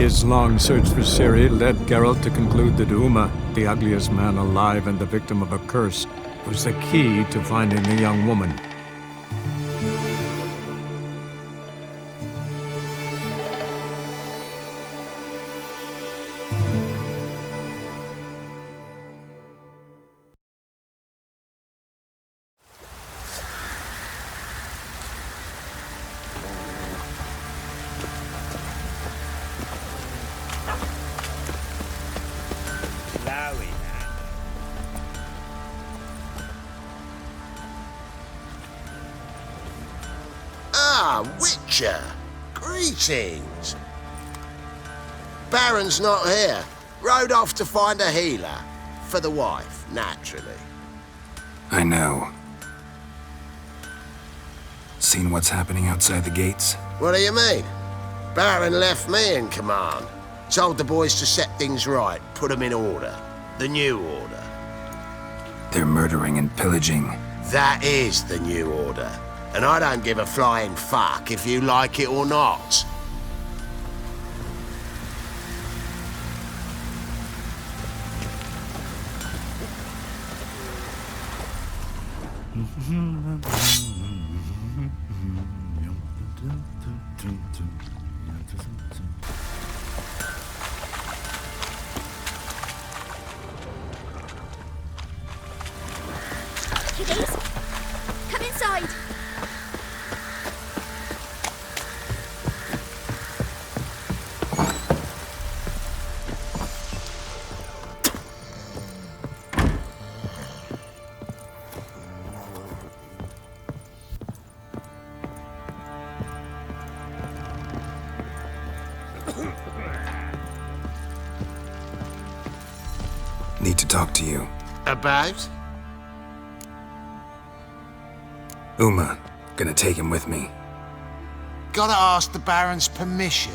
His long search for Ciri led Geralt to conclude that Uma, the ugliest man alive and the victim of a curse, was the key to finding the young woman. Witcher! Greetings! Baron's not here. Rode off to find a healer. For the wife, naturally. I know. Seen what's happening outside the gates? What do you mean? Baron left me in command. Told the boys to set things right, put them in order. The new order. They're murdering and pillaging. That is the new order. And I don't give a flying fuck if you like it or not. Kiddies, come inside. Need to talk to you. About? Uma. Gonna take him with me. Gotta ask the Baron's permission.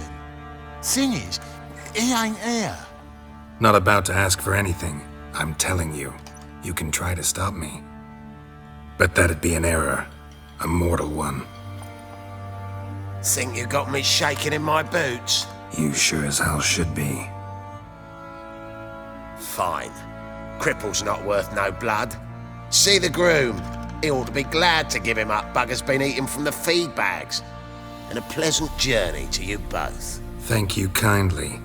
Thing is, he ain't here. Not about to ask for anything. I'm telling you. You can try to stop me. But that'd be an error. A mortal one. Think you got me shaking in my boots? You sure as hell should be. Fine. Cripple's not worth no blood. See the groom. He ought to be glad to give him up. Bugger's been eating from the feed bags. And a pleasant journey to you both. Thank you kindly.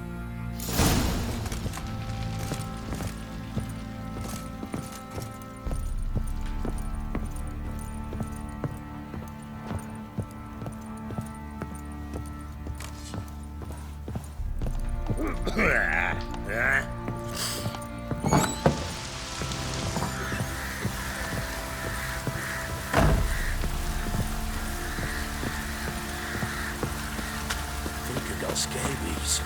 Scabies.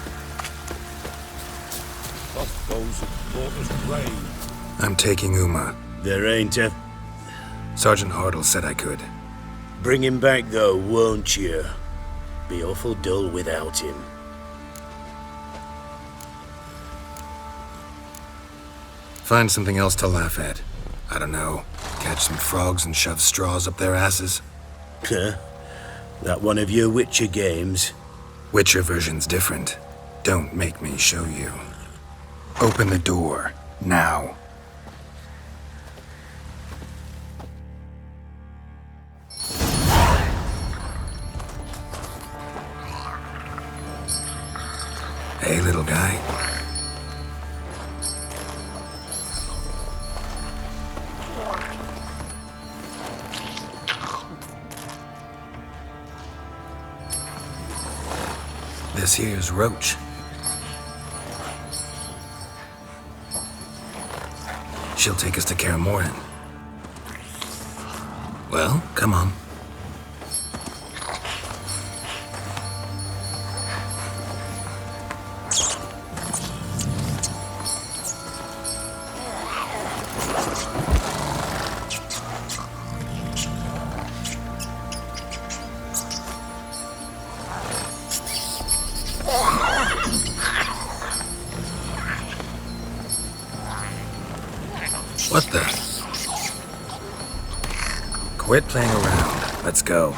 I'm taking Uma. There ain't a... Sergeant Hartle said I could. Bring him back though, won't you? Be awful dull without him. Find something else to laugh at. I don't know. Catch some frogs and shove straws up their asses. Huh? That one of your Witcher games? Witcher version's different. Don't make me show you. Open the door. Now. Hey, little guy. This here's Roach. She'll take us to Kaer Morhen. Well, come on. What the? Quit playing around. Let's go.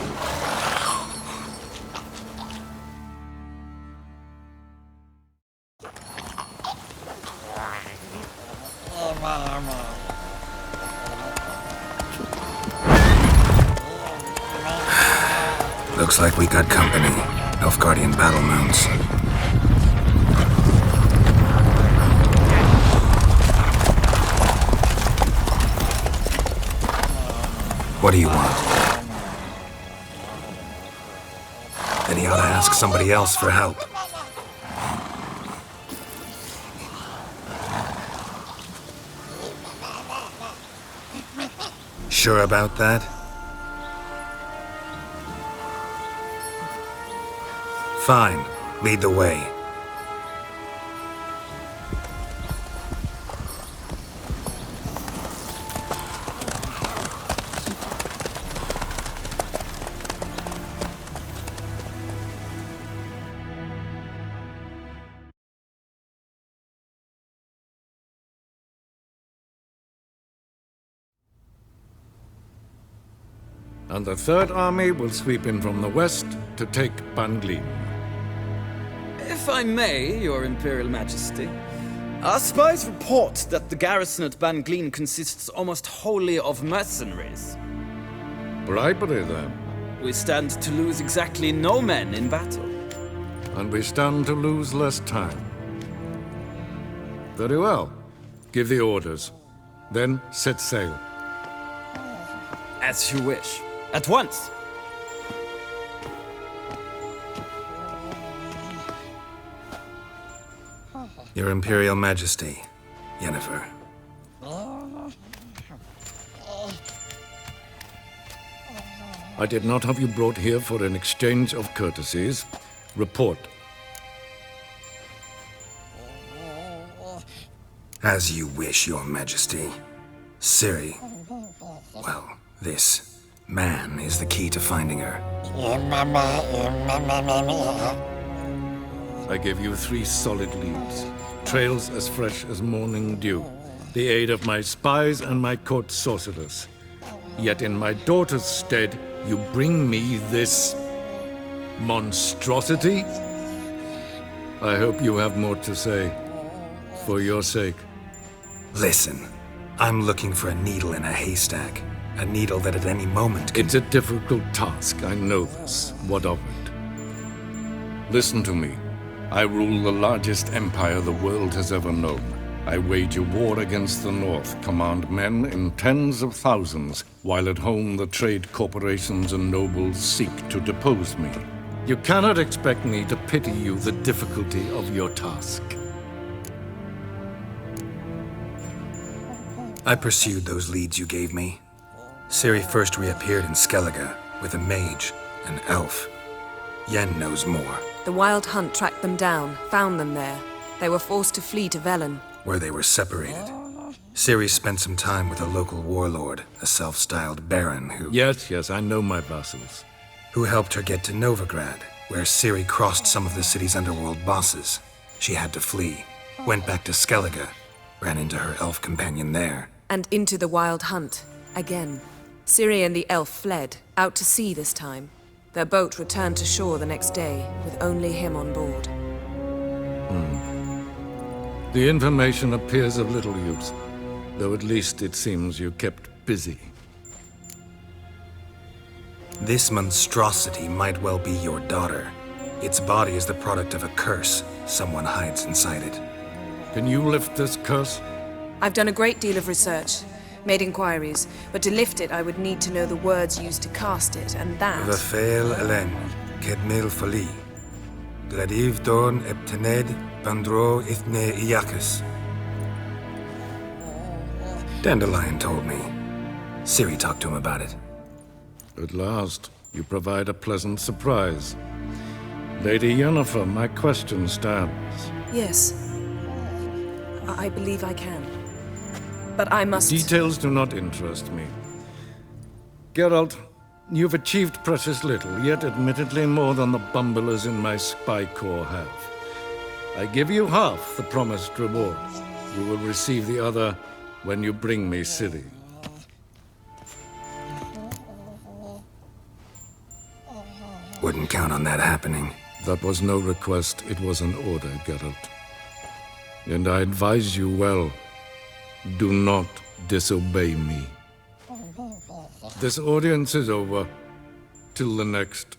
Looks like we got company. Nilfgaardian battle mounts. What do you want? Then he ought to ask somebody else for help. Sure about that? Fine. Lead the way. And the Third Army will sweep in from the west to take Banglin. If I may, Your Imperial Majesty, our spies report that the garrison at Banglin consists almost wholly of mercenaries. Bribery, then. We stand to lose exactly no men in battle. And we stand to lose less time. Very well. Give the orders. Then set sail. As you wish. At once! Your Imperial Majesty, Yennefer. I did not have you brought here for an exchange of courtesies. Report. As you wish, Your Majesty. Ciri. Well, this man is the key to finding her. I gave you 3 solid leads. Trails as fresh as morning dew. The aid of my spies and my court sorcerers. Yet in my daughter's stead, you bring me this monstrosity? I hope you have more to say. For your sake. Listen, I'm looking for a needle in a haystack. A needle that at any moment can... It's a difficult task, I know this. What of it? Listen to me. I rule the largest empire the world has ever known. I wage a war against the North, command men in tens of thousands, while at home the trade corporations and nobles seek to depose me. You cannot expect me to pity you the difficulty of your task. I pursued those leads you gave me. Ciri first reappeared in Skellige with a mage, an elf. Yen knows more. The Wild Hunt tracked them down, found them there. They were forced to flee to Velen. Where they were separated. Ciri spent some time with a local warlord, a self-styled baron who... Yes, I know my vassals. Who helped her get to Novigrad, where Ciri crossed some of the city's underworld bosses. She had to flee. Went back to Skellige, ran into her elf companion there. And into the Wild Hunt, again. Ciri and the elf fled, out to sea this time. Their boat returned to shore the next day, with only him on board. The information appears of little use, though at least it seems you kept busy. This monstrosity might well be your daughter. Its body is the product of a curse someone hides inside it. Can you lift this curse? I've done a great deal of research, made inquiries, but to lift it I would need to know the words used to cast it, and that... Vafael Elen, Kedmil Fali. Gladiv Dorn Eptened, Bandro Ithne Iacus. Dandelion told me. Ciri talked to him about it. At last, you provide a pleasant surprise. Lady Yennefer, my question stands. Yes. I believe I can. But I must... Details do not interest me. Geralt, you've achieved precious little, yet admittedly more than the bumblers in my spy corps have. I give you half the promised reward. You will receive the other when you bring me Ciri. Wouldn't count on that happening. That was no request, it was an order, Geralt. And I advise you well. Do not disobey me. This audience is over. Till the next.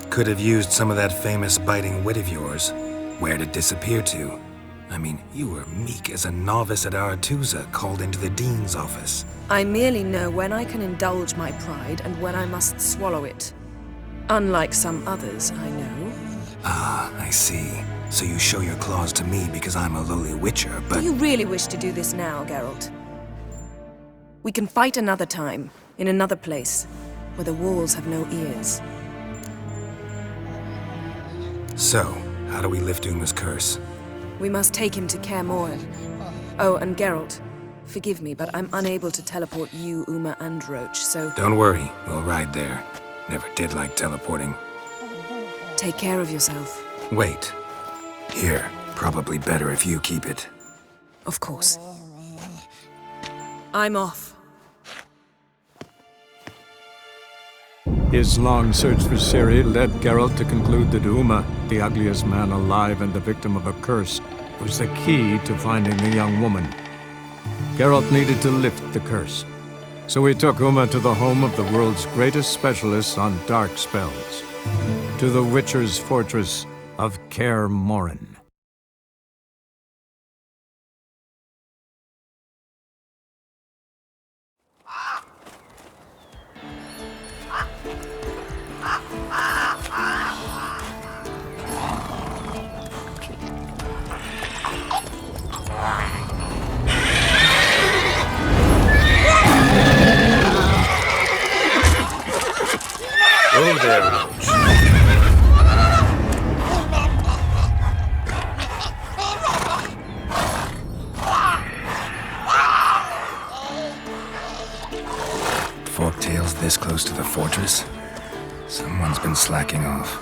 Could have used some of that famous biting wit of yours. Where'd it disappear to? I mean, you were meek as a novice at Aretusa called into the Dean's office. I merely know when I can indulge my pride and when I must swallow it. Unlike some others, I know. Ah, I see. So you show your claws to me because I'm a lowly witcher, but... Do you really wish to do this now, Geralt? We can fight another time, in another place, where the walls have no ears. So, how do we lift Uma's curse? We must take him to Kaer Morhen. Oh, and Geralt, forgive me, but I'm unable to teleport you, Uma, and Roach, so... Don't worry, we'll ride there. Never did like teleporting. Take care of yourself. Wait. Here, probably better if you keep it. Of course. I'm off. His long search for Ciri led Geralt to conclude that Uma, the ugliest man alive and the victim of a curse, was the key to finding the young woman. Geralt needed to lift the curse, so he took Uma to the home of the world's greatest specialists on dark spells, to the Witcher's fortress of Kaer Morhen. Oh there, Roach. Forktails this close to the fortress? Someone's been slacking off.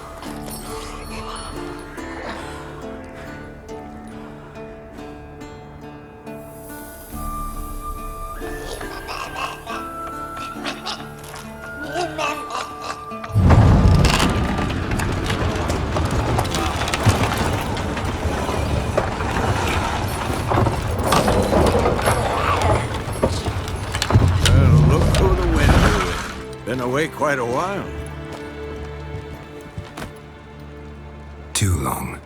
Been away quite a while. Too long.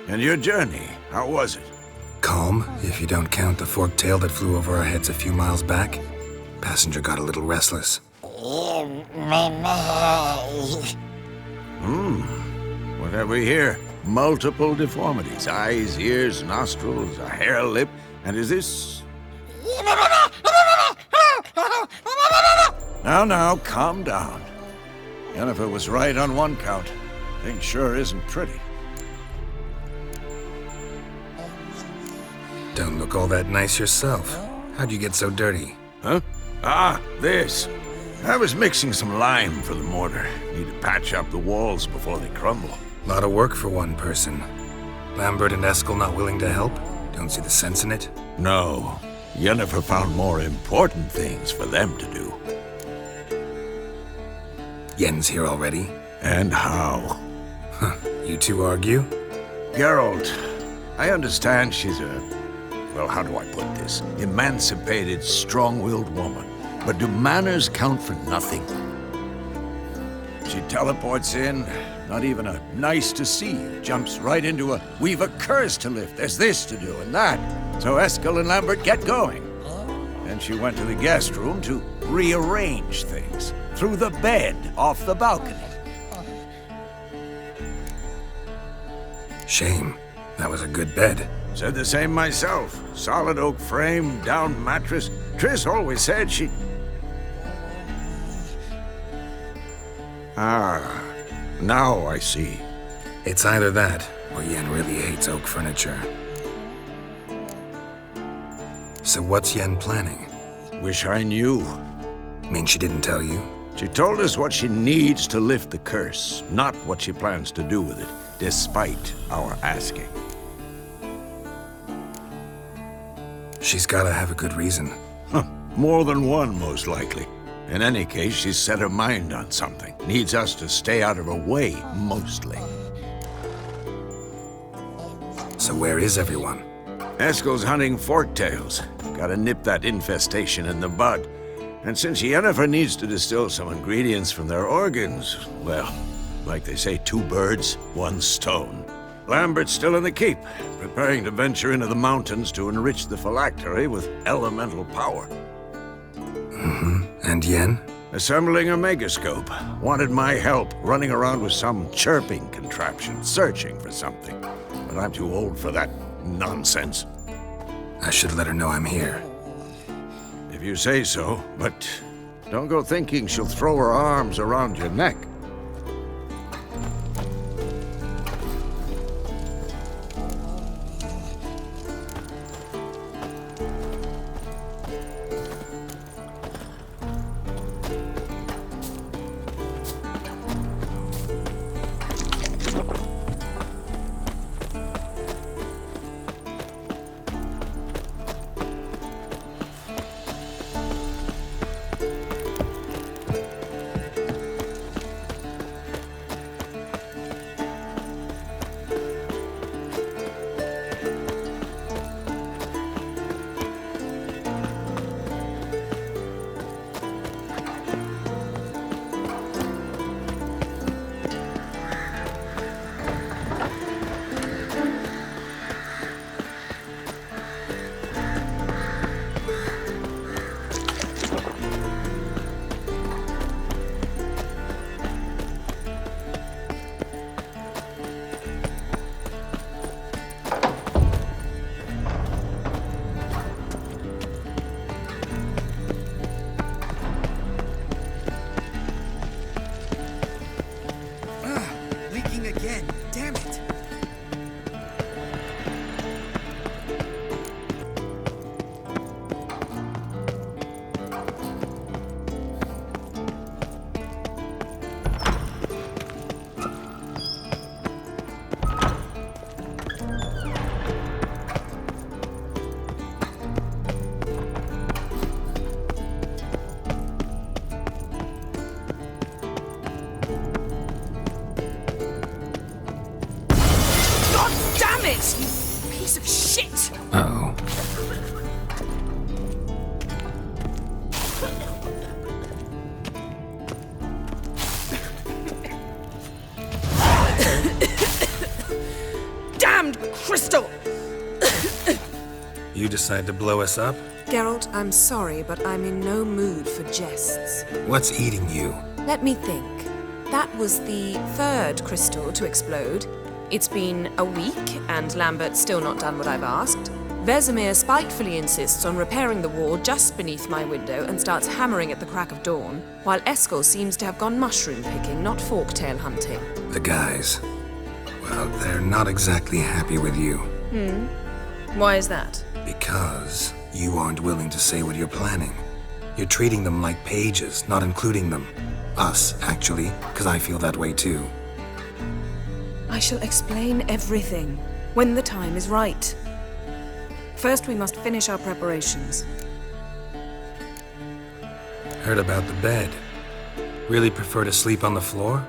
And your journey, how was it? Calm, if you don't count the forktail that flew over our heads a few miles back. Passenger got a little restless. What have we here? Multiple deformities. Eyes, ears, nostrils, a hair lip. And is this... Now, calm down. Yennefer was right on one count. Thing sure isn't pretty. Don't look all that nice yourself. How'd you get so dirty? Huh? Ah, this. I was mixing some lime for the mortar. Need to patch up the walls before they crumble. Lot of work for one person. Lambert and Eskel not willing to help? Don't see the sense in it? No. Yennefer found more important things for them to do. Yen's here already? And how? Huh. You two argue? Geralt, I understand she's a... well, how do I put this? Emancipated, strong-willed woman. But do manners count for nothing? She teleports in, not even a nice to see you, jumps right into a we've a curse to lift, there's this to do and that. So Eskel and Lambert get going. Then she went to the guest room to rearrange things. Through the bed, off the balcony. Shame. That was a good bed. Said the same myself. Solid oak frame, down mattress. Triss always said she... Ah, now I see. It's either that, or Yen really hates oak furniture. So what's Yen planning? Wish I knew. Mean she didn't tell you? She told us what she needs to lift the curse, not what she plans to do with it, despite our asking. She's gotta have a good reason. More than one, most likely. In any case, she's set her mind on something. Needs us to stay out of her way, mostly. So where is everyone? Eskel's hunting forktails. Gotta nip that infestation in the bud. And since Yennefer needs to distill some ingredients from their organs, well, like they say, 2 birds, 1 stone. Lambert's still in the keep, preparing to venture into the mountains to enrich the phylactery with elemental power. And Yen? Assembling a megascope. Wanted my help running around with some chirping contraption, searching for something. But I'm too old for that nonsense. I should let her know I'm here. If you say so, but don't go thinking she'll throw her arms around your neck. Again, damn it! Piece of shit! Uh-oh. Damned crystal! You decide to blow us up? Geralt, I'm sorry, but I'm in no mood for jests. What's eating you? Let me think. That was the 3rd crystal to explode. It's been a week, and Lambert's still not done what I've asked. Vesemir spitefully insists on repairing the wall just beneath my window and starts hammering at the crack of dawn, while Eskel seems to have gone mushroom picking, not forktail hunting. The guys. Well, they're not exactly happy with you. Why is that? Because you aren't willing to say what you're planning. You're treating them like pages, not including them. Us, actually, because I feel that way too. I shall explain everything when the time is right. First, we must finish our preparations. Heard about the bed. Really prefer to sleep on the floor?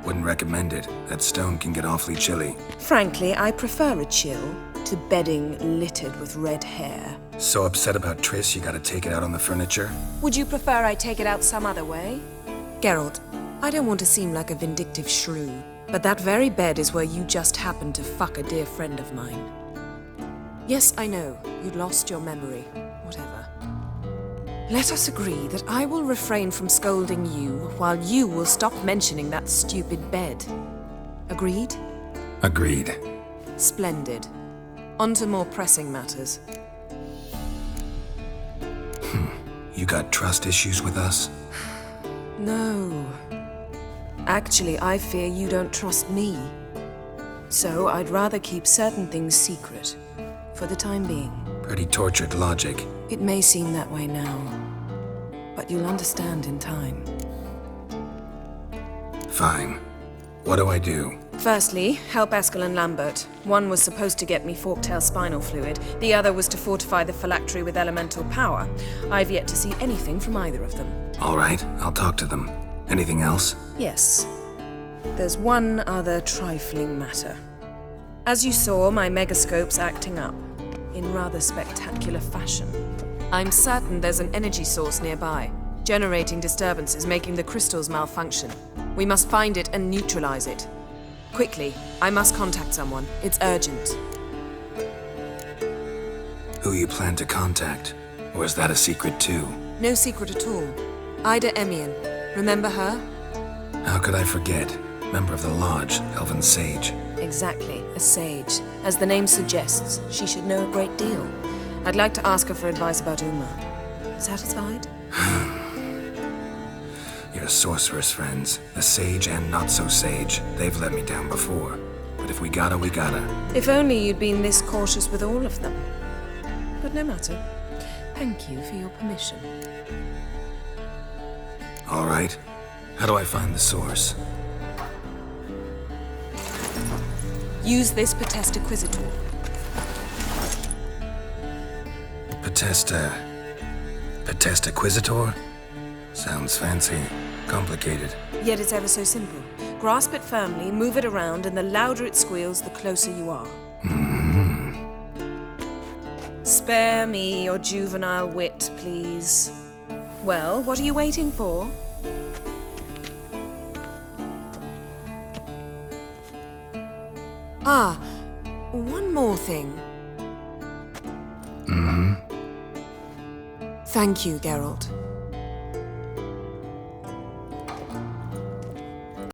Wouldn't recommend it. That stone can get awfully chilly. Frankly, I prefer a chill to bedding littered with red hair. So upset about Triss, you gotta take it out on the furniture? Would you prefer I take it out some other way? Geralt, I don't want to seem like a vindictive shrew, but that very bed is where you just happened to fuck a dear friend of mine. Yes, I know, you'd lost your memory. Whatever. Let us agree that I will refrain from scolding you, while you will stop mentioning that stupid bed. Agreed? Agreed. Splendid. On to more pressing matters. You got trust issues with us? No. Actually, I fear you don't trust me. So I'd rather keep certain things secret, for the time being. Pretty tortured logic. It may seem that way now. but you'll understand in time. Fine. What do I do? Firstly, help Eskel and Lambert. One was supposed to get me forktail spinal fluid, the other was to fortify the phylactery with elemental power. I've yet to see anything from either of them. All right, I'll talk to them. Anything else? Yes. There's one other trifling matter. As you saw, my megascope's acting up, in rather spectacular fashion. I'm certain there's an energy source nearby, generating disturbances, making the crystals malfunction. We must find it and neutralize it. Quickly, I must contact someone. It's urgent. Who you plan to contact? Or is that a secret too? No secret at all. Ida Emian. Remember her? How could I forget? Member of the Lodge, Elven Sage. Exactly, a sage. As the name suggests, she should know a great deal. I'd like to ask her for advice about Uma. Satisfied? Your sorceress friends, the sage and not-so-sage, they've let me down before. But if we gotta, we gotta. If only you'd been this cautious with all of them. But no matter. Thank you for your permission. All right. How do I find the source? Use this Potesta Quisitor. Potesta Quisitor? Sounds fancy. Complicated. Yet it's ever so simple. Grasp it firmly, move it around, and the louder it squeals, the closer you are. Spare me your juvenile wit, please. Well, what are you waiting for? Ah, one more thing. Thank you, Geralt.